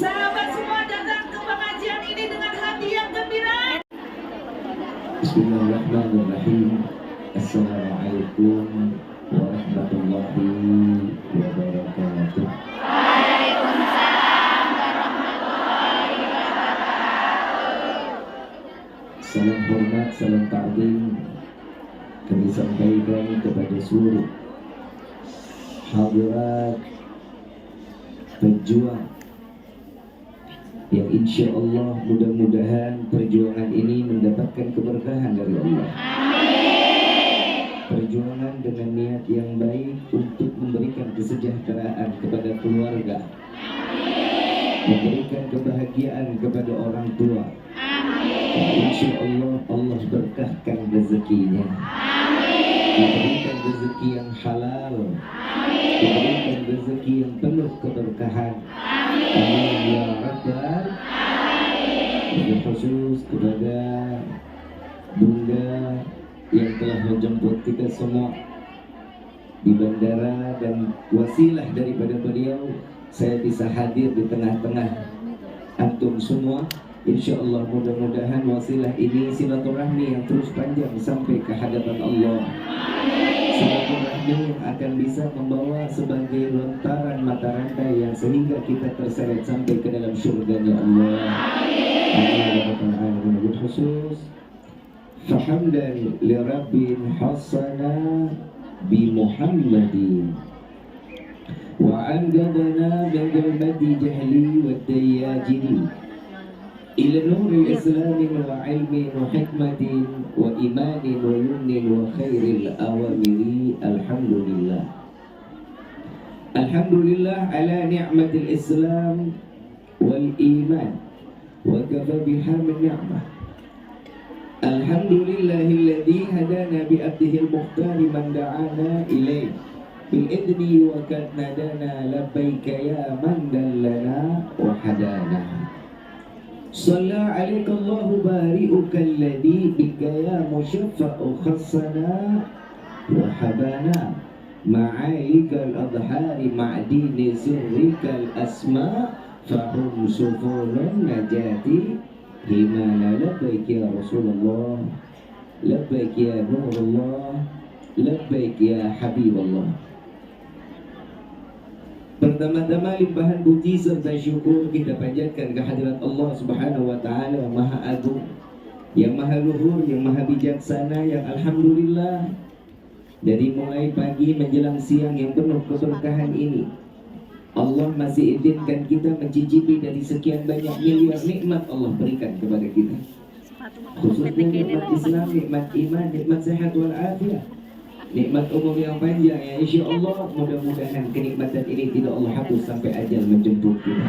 Sahabat semua datang ke pengajian ini dengan hati yang gembira. Bismillahirrahmanirrahim. Assalamualaikum warahmatullahi wabarakatuh. Waalaikumsalam warahmatullahi wabarakatuh. Salam hormat, salam ta'zim kami sampaikan kepada seluruh hadirat pejuang yang insya Allah mudah-mudahan perjuangan ini mendapatkan keberkahan dari Allah. Perjuangan dengan niat yang baik untuk memberikan kesejahteraan kepada keluarga, memberikan kebahagiaan kepada orang tua. Insya Allah Allah berkahkan rezekinya, diberikan rezeki yang halal, diberikan rezeki yang penuh keberkahan. Amin ya Rabbal Alamin. Khusus kepada Bunda yang telah menjemput kita semua di bandara dan wasilah daripada beliau saya bisa hadir di tengah-tengah antum semua. Insya Allah mudah-mudahan wasilah ini silaturahmi yang terus panjang sampai ke hadapan Allah. Silaturahmi yang akan bisa membawa sebagai lontaran mata rantai yang sehingga kita terseret sampai ke dalam syurganya Allah. Amin. Khusus fahamdan li rabbin hasana bi Muhammadin wa anqadhana min dhulmati jahli wa dayyajin ila nuril islami wa ilmin wa hikmatin wa imanin wa yumnin wa khairil awamiri. Alhamdulillah. Alhamdulillah ala ni'matil islam wal iman wa kafa biha min ni'mah. Alhamdulillahilladzi hadana bi abdihil muhtari man da'ana ilaih bil idni wa kad nadana labbaika ya man dallana wa hadana. Shalla alaika Allahu bari'uka alladhi bika ya musyaffa'u khassana wa habana ma'alikal adhari ma'dini sirrikal asma fahum sufulun najati himana. Labbaik ya Rasulullah, labbaik ya Nurullah, labbaik ya Habiballah. Pertama-tama limpahan puji serta syukur kita panjatkan kehadirat Allah Subhanahu wa taala yang Maha Agung, yang Maha Luhur, yang Maha Bijaksana, yang alhamdulillah dari mulai pagi menjelang siang yang penuh keberkahan ini Allah masih izinkan kita mencicipi dari sekian banyak miliar nikmat Allah berikan kepada kita. Khususnya nikmat Islam, nikmat iman, nikmat sehat wal afiat, nikmat umur yang panjang ya insya Allah. Mudah-mudahan kenikmatan ini tidak Allah hapus sampai ajal menjemput kita.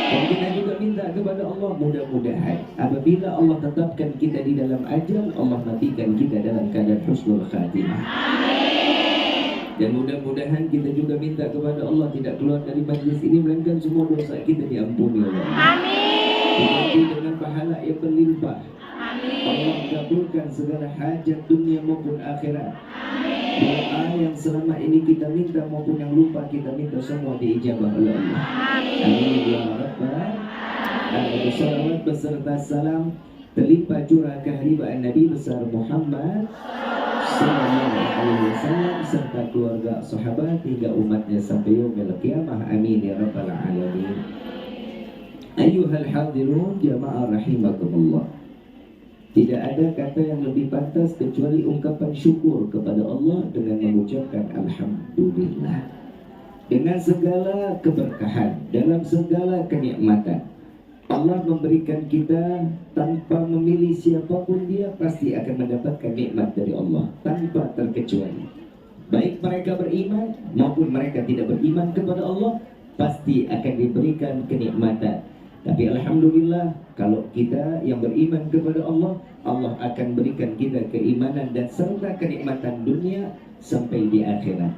Dan kita juga minta kepada Allah mudah-mudahan apabila Allah tetapkan kita di dalam ajal, Allah matikan kita dalam keadaan husnul khatimah. Dan mudah-mudahan kita juga minta kepada Allah tidak keluar dari majlis ini melainkan semua dosa kita diampuni oleh Allah. Diganti dengan pahala yang berlimpah. Allah kabulkan segala hajat dunia maupun akhirat. Doa yang selama ini kita minta maupun yang lupa kita minta semua diijabah oleh Allah. Amin ya Rabbal Alamin. Salawat beserta salam terlimpah curah keharibaan Nabi besar Muhammad sallallahu alaihi wasallam serta keluarga sahabat hingga umatnya sampai yaumil qiyamah. Amin ya Rabbal Alamin. Ayyuhal hadirun jamaah rahimakumullah. Tidak ada kata yang lebih pantas kecuali ungkapan syukur kepada Allah dengan mengucapkan alhamdulillah. Dengan segala keberkahan, dalam segala kenikmatan Allah memberikan kita tanpa memilih siapapun dia pasti akan mendapatkan nikmat dari Allah tanpa terkecuali. Baik mereka beriman maupun mereka tidak beriman kepada Allah pasti akan diberikan kenikmatan. Tapi alhamdulillah kalau kita yang beriman kepada Allah, Allah akan berikan kita keimanan dan serta kenikmatan dunia sampai di akhirat.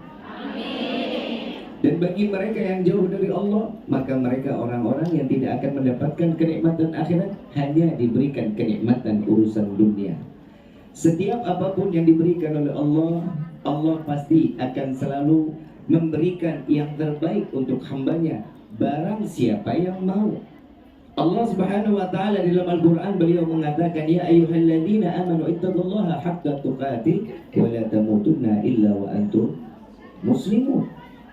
Dan bagi mereka yang jauh dari Allah, maka mereka orang-orang yang tidak akan mendapatkan kenikmatan akhirat, hanya diberikan kenikmatan urusan dunia. Setiap apapun yang diberikan oleh Allah, Allah pasti akan selalu memberikan yang terbaik untuk hambanya. barang siapa yang mau. Allah Subhanahu wa taala di dalam Al-Qur'an beliau mengatakan, ya ayyuhalladzina amanu ittaqullaha haqqa tuqatih wa la tamutunna illa wa antum muslimun.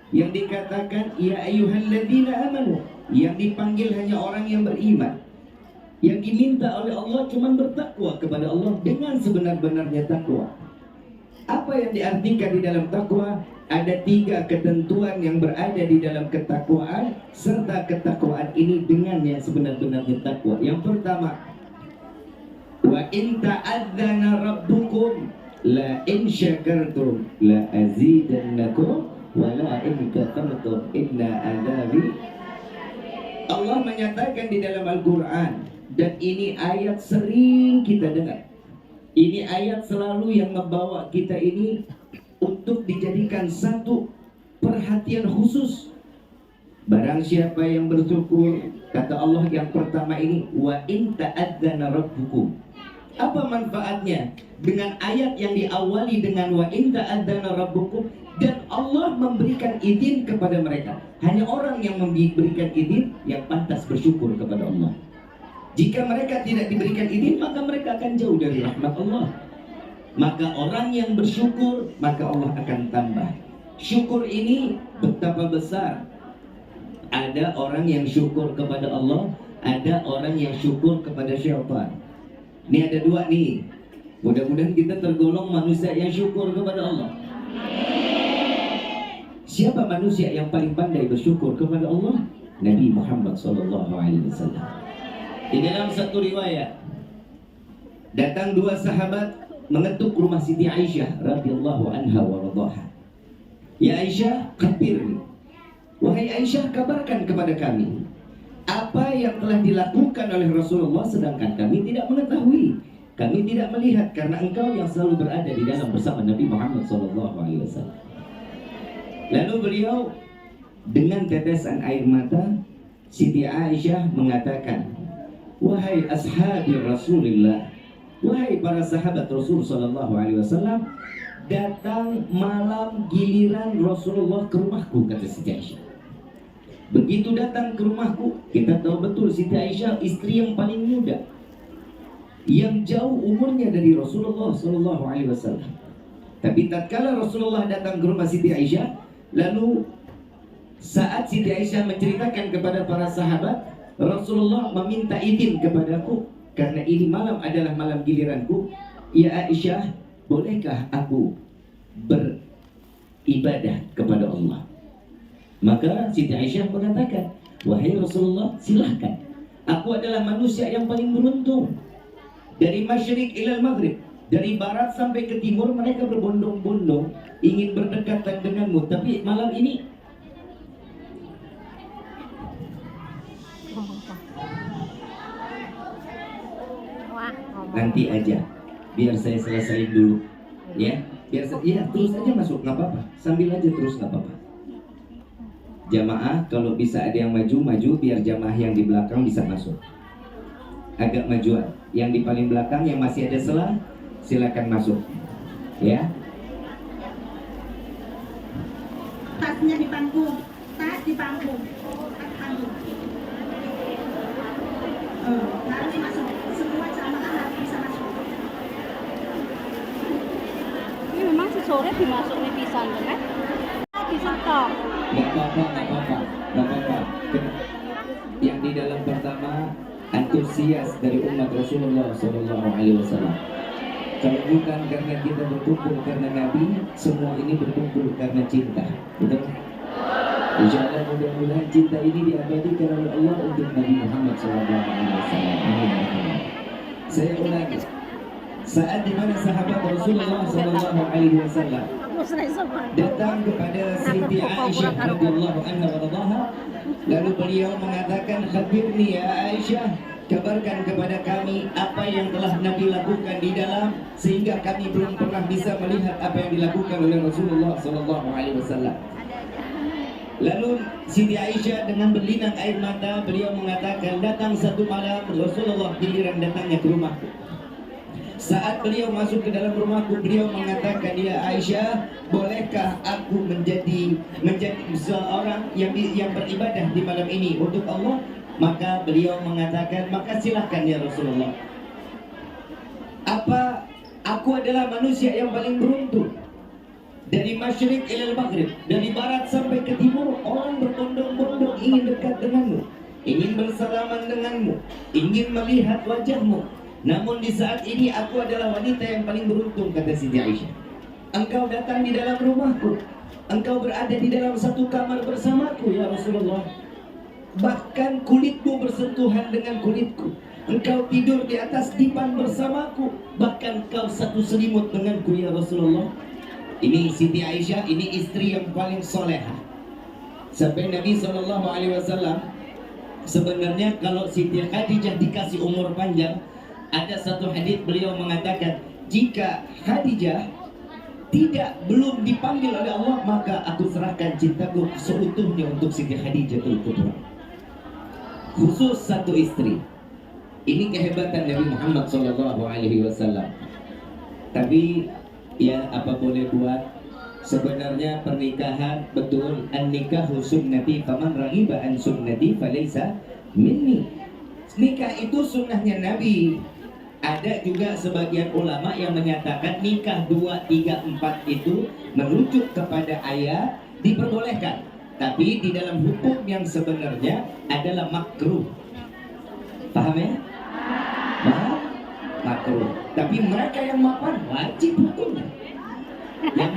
Yang dikatakan ya ayyuhalladzina amanu, yang dipanggil hanya orang yang beriman. Yang diminta oleh Allah cuma bertakwa kepada Allah dengan sebenar-benarnya takwa. Apa yang diartikan di dalam takwa? Ada 3 ketentuan yang berada di dalam ketakwaan, serta ketakwaan ini dengan yang sebenar-benarnya takwa. Yang pertama, wa in ta'adzana rabbukum la in syakartum la azidannakum wa la in kafartum inna adzabi. Allah menyatakan di dalam Al-Qur'an, dan ini ayat sering kita dengar. Ini ayat selalu yang membawa kita ini untuk dijadikan satu perhatian khusus. Barang siapa yang bersyukur, kata Allah yang pertama ini, wa in ta'adzana rabbukum. Apa manfaatnya? Dengan ayat yang diawali dengan wa in ta'adzana rabbukum, dan Allah memberikan izin kepada mereka. Hanya orang yang memberikan izin yang pantas bersyukur kepada Allah. Jika mereka tidak diberikan izin, maka mereka akan jauh dari rahmat Allah. Maka orang yang bersyukur, maka Allah akan tambah. Syukur ini betapa besar. Ada orang yang syukur kepada Allah, ada orang yang syukur kepada syaitan. Ini ada 2 nih. Mudah-mudahan kita tergolong manusia yang syukur kepada Allah. Siapa manusia yang paling pandai bersyukur kepada Allah? Nabi Muhammad SAW. Di dalam satu riwayat, datang 2 sahabat mengetuk rumah Siti Aisyah radhiyallahu anha wa radhaha. Ya Aisyah, khabirni. Wahai Aisyah, kabarkan kepada kami apa yang telah dilakukan oleh Rasulullah sedangkan kami tidak mengetahui. Kami tidak melihat karena engkau yang selalu berada di dalam bersama Nabi Muhammad SAW. Lalu beliau dengan tetesan air mata, Siti Aisyah mengatakan, wahai ashabi Rasulullah, wahai para sahabat Rasul sallallahu alaihi wasallam, datang malam giliran Rasulullah ke rumahku, kata Siti Aisyah. Begitu datang ke rumahku, kita tahu betul Siti Aisyah istri yang paling muda, yang jauh umurnya dari Rasulullah sallallahu alaihi wasallam. Tapi tatkala Rasulullah datang ke rumah Siti Aisyah, lalu saat Siti Aisyah menceritakan kepada para sahabat, Rasulullah meminta izin kepadaku karena ini malam adalah malam giliranku. Ya Aisyah, bolehkah aku beribadah kepada Allah? Maka Siti Aisyah mengatakan, wahai Rasulullah, silahkan. Aku adalah manusia yang paling beruntung. Dari masyrik ilal maghrib, dari barat sampai ke timur, mereka berbondong-bondong ingin berdekatan denganmu. Tapi malam ini nanti aja, biar saya selesaiin dulu, ya. Biar ya terus aja masuk, nggak apa-apa. Sambil aja terus nggak apa-apa. Jamaah kalau bisa ada yang maju, biar jamaah yang di belakang bisa masuk. Agak majuan. Yang di paling belakang yang masih ada selah, silakan masuk, ya. Tasnya di panggung, tas di panggung, tas panggung. Nanti masuk, semua jamaah nanti bisa masuk. Ini memang si sore dimasuk nih pisan kan? Bisa toh. Nggak apa-apa. Yang di dalam pertama antusias dari umat Rasulullah SAW. Kalau bukan karena kita berkumpul karena Nabi, semua ini berkumpul karena cinta, betul? Insya Allah mudah-mudahan cinta ini diabadikan oleh Allah untuk Nabi Muhammad SAW. Saya ulangi, saat dimana sahabat Rasulullah SAW datang kepada Siti Aisyah radhiyallahu anha wa radhaha, lalu beliau mengatakan, khabirni ya Aisyah, kabarkan kepada kami apa yang telah Nabi lakukan di dalam sehingga kami belum pernah bisa melihat apa yang dilakukan oleh Rasulullah SAW. Lalu Siti Aisyah dengan berlinang air mata, beliau mengatakan, datang satu malam Rasulullah giliran datangnya ke rumahku. Saat beliau masuk ke dalam rumahku, beliau mengatakan, ya Aisyah, bolehkah aku menjadi seorang yang beribadah di malam ini untuk Allah? Maka beliau mengatakan, maka silakan ya Rasulullah. Apa aku adalah manusia yang paling beruntung? Dari masyrik ilal maghrib, dari barat sampai ke timur, orang berbondong-bondong ingin dekat denganmu, ingin bersalaman denganmu, ingin melihat wajahmu. Namun di saat ini aku adalah wanita yang paling beruntung, kata Siti Aisyah. Engkau datang di dalam rumahku, engkau berada di dalam satu kamar bersamaku ya Rasulullah. Bahkan kulitmu bersentuhan dengan kulitku. Engkau tidur di atas dipan bersamaku, bahkan kau satu selimut denganku ya Rasulullah. Ini Siti Aisyah, ini istri yang paling solehah. Sampai Nabi SAW, sebenarnya kalau Siti Khadijah dikasih umur panjang, ada satu hadis beliau mengatakan, jika Khadijah belum dipanggil oleh Allah, maka aku serahkan cintaku seutuhnya untuk Siti Khadijah Kubra. Khusus satu istri. Ini kehebatan Nabi Muhammad SAW. Tapi ya apa boleh buat, sebenarnya pernikahan betul, an-nikahu sunnati faman raghiba an sunnati falaysa minni. Nikah itu sunnahnya Nabi. Ada juga sebagian ulama yang menyatakan nikah 2, 3, 4 itu merujuk kepada ayat diperbolehkan, tapi di dalam hukum yang sebenarnya adalah makruh. Paham ya? Makruh. Tapi mereka yang mapan wajib hukumnya. Yang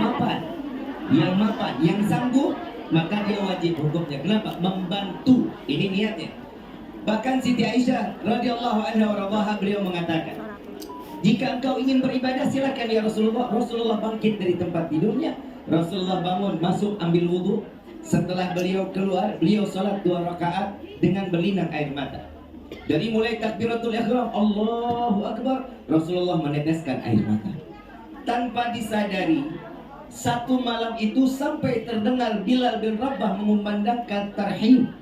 mapan, yang sanggup, maka dia wajib hukumnya. Kenapa? Membantu. Ini niatnya. Bahkan Siti Aisyah radhiyallahu anha warḍaha, beliau mengatakan, jika engkau ingin beribadah silakan ya Rasulullah. Rasulullah bangkit dari tempat tidurnya, Rasulullah bangun, masuk, ambil wudhu. Setelah beliau keluar, beliau salat 2 rakaat dengan berlinang air mata. Dari mulai takbiratul ihram, Allahu Akbar, Rasulullah meneteskan air mata. Tanpa disadari, satu malam itu sampai terdengar Bilal bin Rabah mengumandangkan tarhim.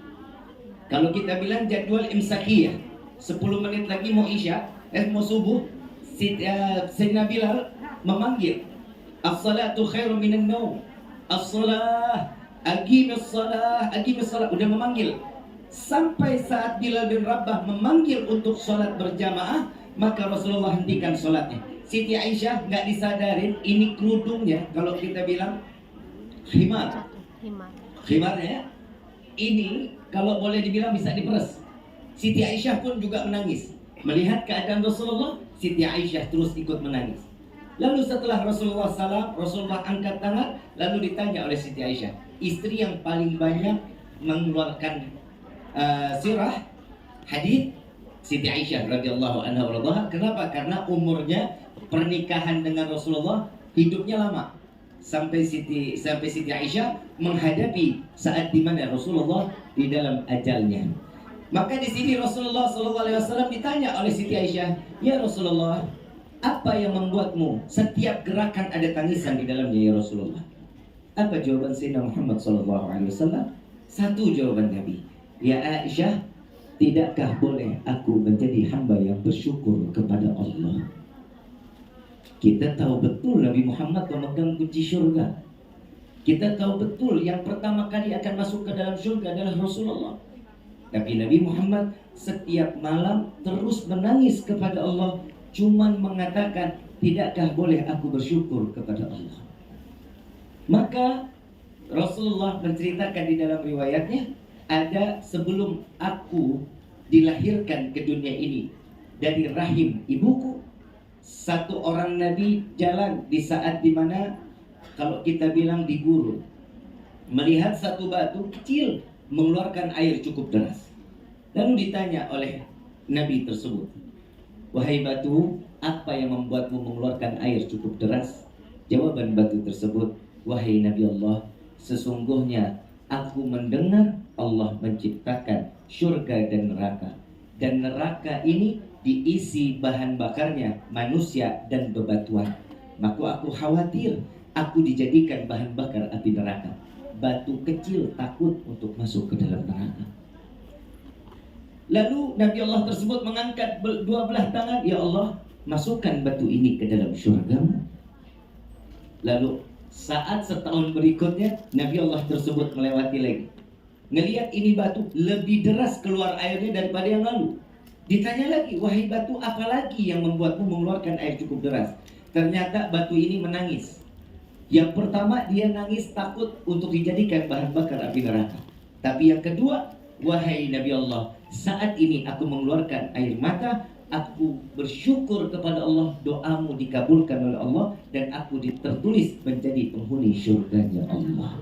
Kalau kita bilang jadwal imsakiyah, 10 menit lagi mau isya, mau subuh, Sayyidina Bilal memanggil, as-salatu khairum minan naum, as-salah, aqimis salah, udah memanggil. Sampai saat Bilal bin Rabah memanggil untuk sholat berjamaah, maka Rasulullah hentikan sholatnya. Siti Aisyah nggak disadarin, ini kerudungnya, kalau kita bilang khimarnya, ini kalau boleh dibilang bisa diperes. Siti Aisyah pun juga menangis. Melihat keadaan Rasulullah, Siti Aisyah terus ikut menangis. Lalu setelah Rasulullah salam, Rasulullah angkat tangan, lalu ditanya oleh Siti Aisyah, istri yang paling banyak mengeluarkan sirah hadis, Siti Aisyah radhiyallahu anha warḍaha. Kenapa? Karena umurnya pernikahan dengan Rasulullah hidupnya lama, sampai Siti Aisyah menghadapi saat di mana Rasulullah di dalam ajalnya. Maka di sini Rasulullah SAW ditanya oleh Siti Aisyah, ya Rasulullah, apa yang membuatmu setiap gerakan ada tangisan di dalamnya ya Rasulullah? Apa jawaban Sayyidina Muhammad SAW? Satu jawaban Nabi, ya Aisyah, tidakkah boleh aku menjadi hamba yang bersyukur kepada Allah? Kita tahu betul Nabi Muhammad memegang kunci syurga. Kita tahu betul yang pertama kali akan masuk ke dalam syurga adalah Rasulullah. Tapi Nabi Muhammad setiap malam terus menangis kepada Allah, cuman mengatakan, tidakkah boleh aku bersyukur kepada Allah? Maka Rasulullah menceritakan di dalam riwayatnya, ada sebelum aku dilahirkan ke dunia ini dari rahim ibuku, satu orang Nabi jalan di saat dimana kalau kita bilang di gurun, melihat satu batu kecil mengeluarkan air cukup deras. Lalu ditanya oleh Nabi tersebut, wahai batu, apa yang membuatmu mengeluarkan air cukup deras? Jawaban batu tersebut, wahai Nabi Allah, sesungguhnya aku mendengar Allah menciptakan surga dan neraka. Dan neraka ini diisi bahan bakarnya manusia dan bebatuan. Maka aku khawatir aku dijadikan bahan bakar api neraka. Batu kecil takut untuk masuk ke dalam neraka. Lalu Nabi Allah tersebut mengangkat dua belah tangan, ya Allah, masukkan batu ini ke dalam syurgamu. Lalu saat setahun berikutnya Nabi Allah tersebut melewati lagi, ngelihat ini batu lebih deras keluar airnya daripada yang lalu. Ditanya lagi, wahai batu, apa lagi yang membuatmu mengeluarkan air cukup deras? Ternyata batu ini menangis. Yang pertama, dia nangis takut untuk dijadikan bahan bakar api neraka. Tapi yang kedua, wahai Nabi Allah, saat ini aku mengeluarkan air mata, aku bersyukur kepada Allah, doamu dikabulkan oleh Allah, dan aku tertulis menjadi penghuni syurganya Allah.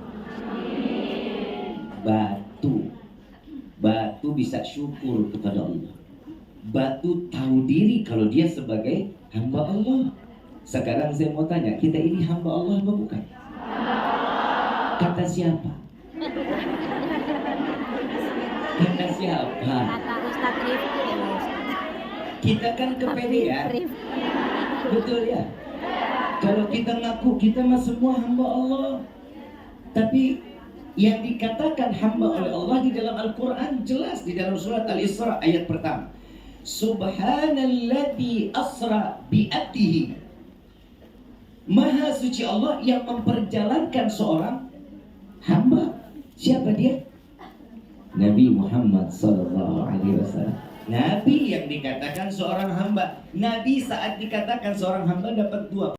Batu bisa syukur kepada Allah. Batu tahu diri kalau dia sebagai hamba Allah. Sekarang saya mau tanya, kita ini hamba Allah apa bukan? Kata siapa? Kata siapa? Kata Ustaz Rifki ya Ustaz. Kita kan kepedean. Betul ya? Kalau kita ngaku kita mah semua hamba Allah, tapi yang dikatakan hamba oleh Allah di dalam Al-Quran jelas di dalam surat Al-Isra ayat pertama. Subhanalladzi asra bi'abdihi. Maha suci Allah yang memperjalankan seorang hamba. Siapa dia? Nabi Muhammad SAW. Nabi yang dikatakan seorang hamba. Nabi saat dikatakan seorang hamba dapat dua